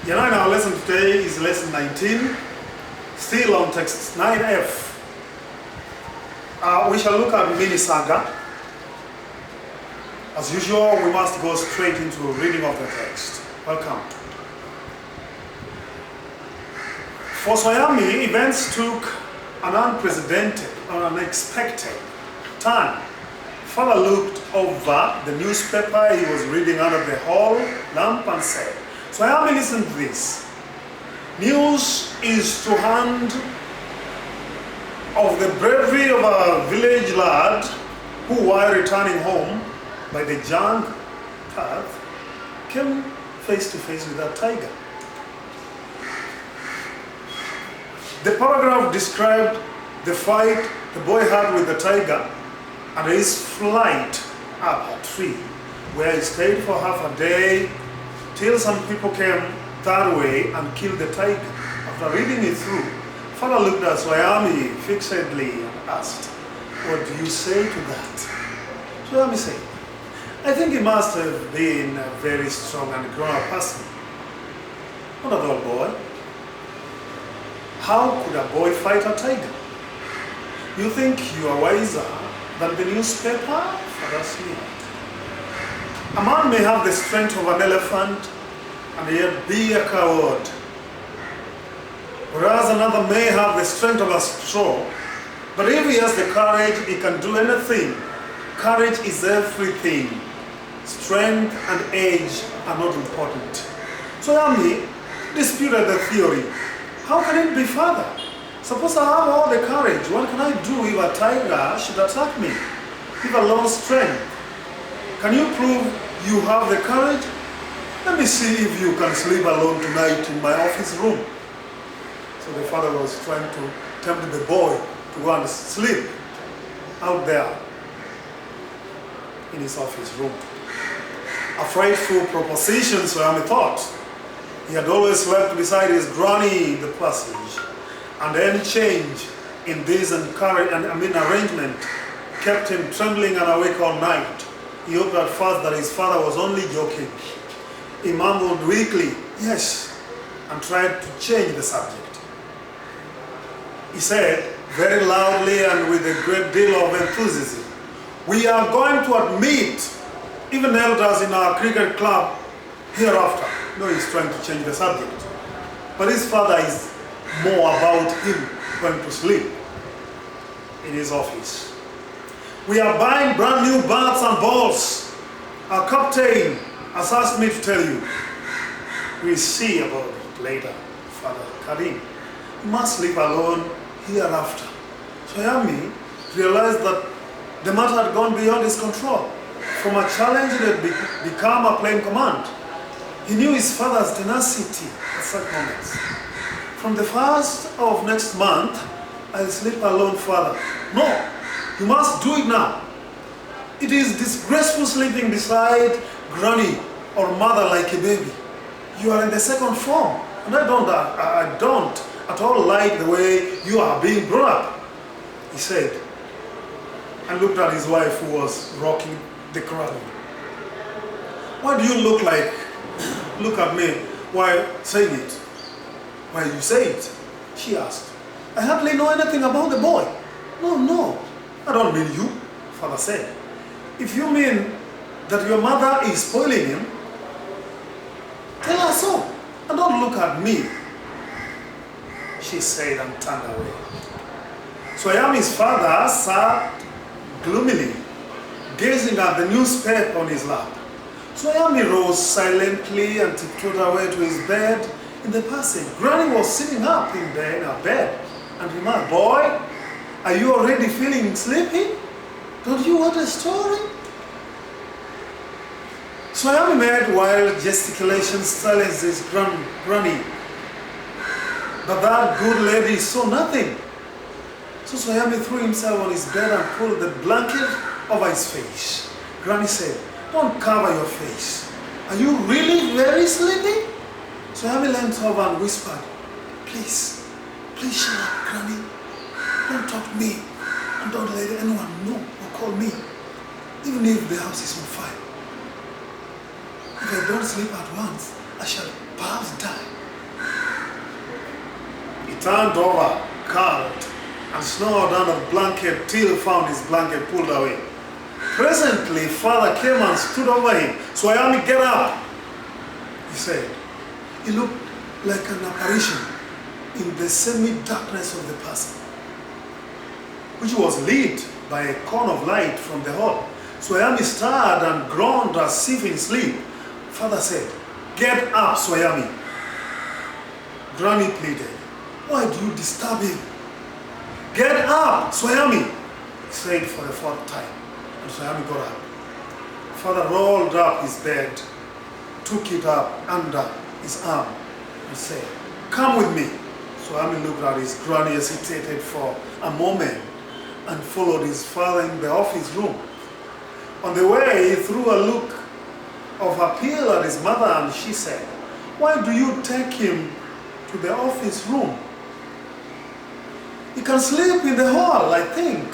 Our lesson today is lesson 19, still on text 9F. We shall look at mini saga. As usual, we must go straight into reading of the text. Welcome. For Swayami, events took an unprecedented or unexpected turn. Father looked over the newspaper he was reading under the hall lamp and said, Swayami, listen to this. News is to hand of the bravery of a village lad who, while returning home by the junk path, came face to face with a tiger. The paragraph described the fight the boy had with the tiger and his flight up a tree, where he stayed for half a day till some people came that way and killed the tiger. After reading it through, Father looked at Swayami fixedly and asked, what do you say to that? Swayami said, I think he must have been a very strong and grown-up person. Not at all, boy. How could a boy fight a tiger? You think you are wiser than the newspaper? Father sneered. A man may have the strength of an elephant and yet be a coward, whereas another may have the strength of a straw, but if he has the courage, he can do anything. Courage is everything. Strength and age are not important. So Yami disputed the theory. How can it be, Father? Suppose I have all the courage. What can I do if a tiger should attack me? If I lost strength. Can you prove you have the courage? Let me see if you can sleep alone tonight in my office room. So the father was trying to tempt the boy to go and sleep out there in his office room. A frightful proposition, Swayami thought. He had always slept beside his granny in the passage, and any change in this arrangement kept him trembling and awake all night. He hoped at first that his father was only joking. He mumbled weakly, yes, and tried to change the subject. He said, very loudly and with a great deal of enthusiasm, we are going to admit even elders in our cricket club hereafter. No, he's trying to change the subject. But his father is more about him going to sleep in his office. We are buying brand new bats and balls. Our captain has asked me to tell you. We'll see about it later, Father Karim. You must sleep alone hereafter. So Yami realized that the matter had gone beyond his control. From a challenge it had become a plain command. He knew his father's tenacity at such moments. From the 1st of next month, I'll sleep alone, Father. No, you must do it now. It is disgraceful sleeping beside granny or mother like a baby. You are in the second form, and I don't at all like the way you are being brought up, he said, and looked at his wife who was rocking the cradle. Why do you look at me while saying it? Why you say it? She asked. I hardly know anything about the boy. No, I don't mean you, Father said. If you mean that your mother is spoiling him, tell her so, and don't look at me, she said and turned away. Swayami's father sat gloomily, gazing at the newspaper on his lap. Swayami rose silently and tiptoed away to his bed in the passage. Granny was sitting up in her bed and remarked, boy, are you already feeling sleepy? Don't you want a story? Swayami made wild gesticulations, silenced his granny. But that good lady saw nothing. So Swayami threw himself on his bed and pulled the blanket over his face. Granny said, don't cover your face. Are you really very sleepy? Swayami leaned over and whispered, please shut up, Granny. Don't talk to me, and don't let anyone know or call me, even if the house is on fire. If I don't sleep at once, I shall perhaps die. turned over, curled, and snored under the blanket till he found his blanket pulled away. Presently, father came and stood over him. "Swayami, get up," he said. He looked like an apparition in the semi-darkness of the person, which was lit by a cone of light from the hall. Swayami stirred and groaned as if in sleep. Father said, "Get up, Swayami." Granny pleaded, "Why do you disturb him?" "Get up, Swayami," he said for the fourth time, and Swayami got up. Father rolled up his bed, took it up under his arm, and said, "Come with me." Swayami looked at his granny, hesitated for a moment, and followed his father in the office room. On the way, he threw a look of appeal at his mother, and she said, "Why do you take him to the office room? He can sleep in the hall, I think."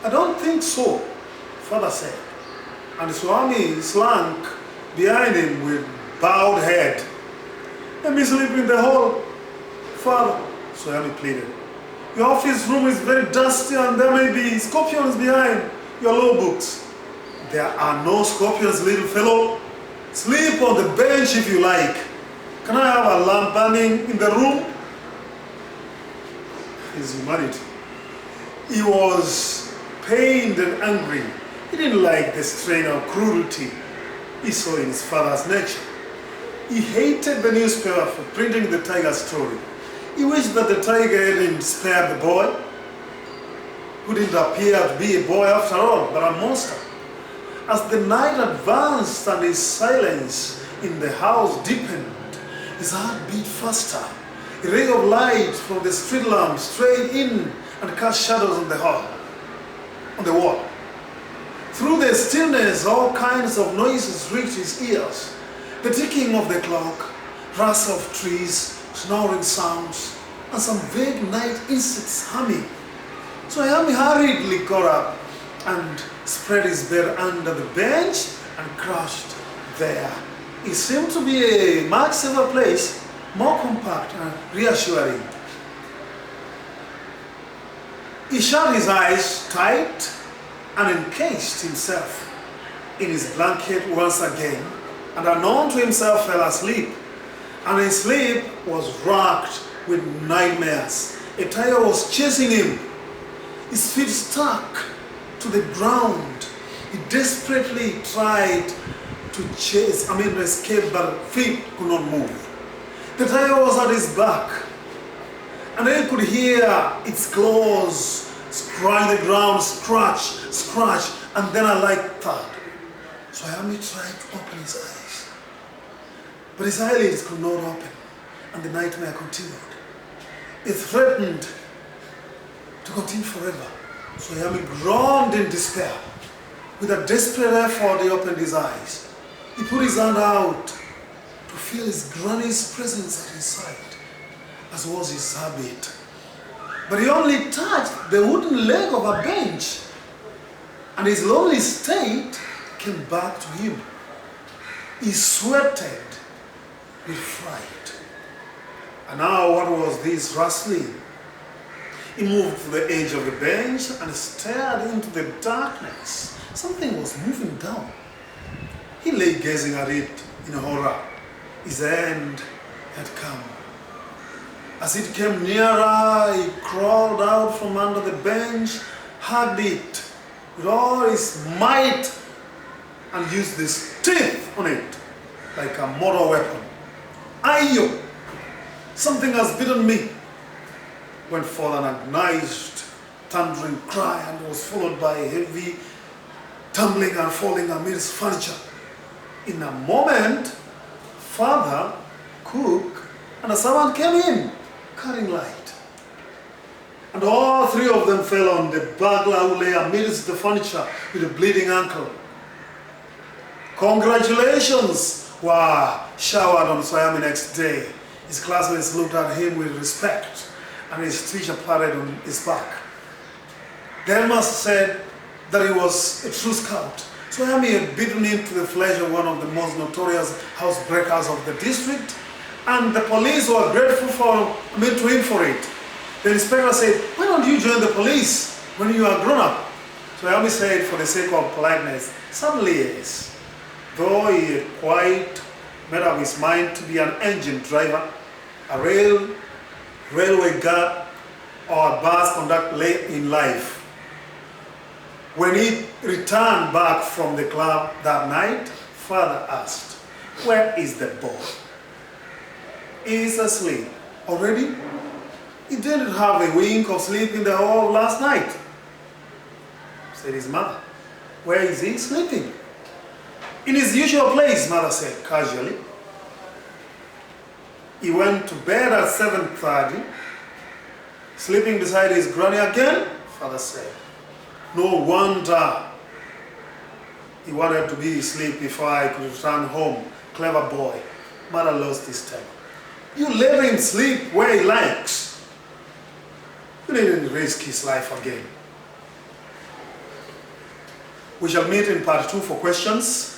"I don't think so," father said, and Swami slunk behind him with bowed head. "Let me sleep in the hall, father," Swami pleaded. "Your office room is very dusty and there may be scorpions behind your law books." "There are no scorpions, little fellow. Sleep on the bench if you like. Can I have a lamp burning in the room?" His humanity. He was pained and angry. He didn't like the strain of cruelty he saw in his father's nature. He hated the newspaper for printing the tiger story. He wished that the tiger hadn't spared the boy, who didn't appear to be a boy after all, but a monster. As the night advanced and his silence in the house deepened, his heart beat faster. A ray of light from the street lamp strayed in and cast shadows on the hall, on the wall. Through the stillness, all kinds of noises reached his ears. The ticking of the clock, rustle of trees, snoring sounds, and some vague night insects humming. So Ayami hurriedly got up and spread his bed under the bench and crouched there. It seemed to be a much safer place, more compact and reassuring. He shut his eyes tight and encased himself in his blanket once again, and unknown to himself fell asleep. And his sleep was racked with nightmares. A tiger was chasing him. His feet stuck to the ground. He desperately tried to escape, but feet could not move. The tiger was at his back, and he could hear its claws scratch the ground, scratch, scratch, and then a light thud. So Ayami tried to open his eyes, but his eyelids could not open, and the nightmare continued. It threatened to continue forever. So Ayami groaned in despair. With a desperate effort, he opened his eyes. He put his hand out to feel his granny's presence at his side, as was his habit. But he only touched the wooden leg of a bench, and his lonely state came back to him. He sweated with fright. And now what was this rustling? He moved to the edge of the bench and stared into the darkness. Something was moving down. He lay gazing at it in horror. His end had come. As it came nearer, he crawled out from under the bench, hugged it with all his might, and used his teeth on it like a mortal weapon. "Ayo! Something has bitten me!" went forth an agonized, thundering cry, and was followed by a heavy tumbling and falling amidst furniture. In a moment, father, cook, and a servant came in, carrying light. And all three of them fell on the burglar who lay amidst the furniture with a bleeding ankle. Congratulations were showered on Swayami next day. His classmates looked at him with respect, and his teacher patted on his back. The headmaster said that he was a true scout. Swayami had beaten him to the flesh of one of the most notorious housebreakers of the district, And the police were grateful to him for it. The inspector said, why don't you join the police when you are grown up? So Yami said, for the sake of politeness, certainly yes. Though he had quite made up his mind to be an engine driver, a railway guard, or a bus conductor late in life. When he returned back from the club that night, father asked, where is the boy? He's asleep. Already? He didn't have a wink of sleep in the whole of last night, said his mother. Where is he sleeping? In his usual place, mother said casually. He went to bed at 7:30, sleeping beside his granny again, father said. No wonder he wanted to be asleep before I could return home. Clever boy. Mother lost his temper. You let him sleep where he likes. You needn't risk his life again. We shall meet in part 2 for questions.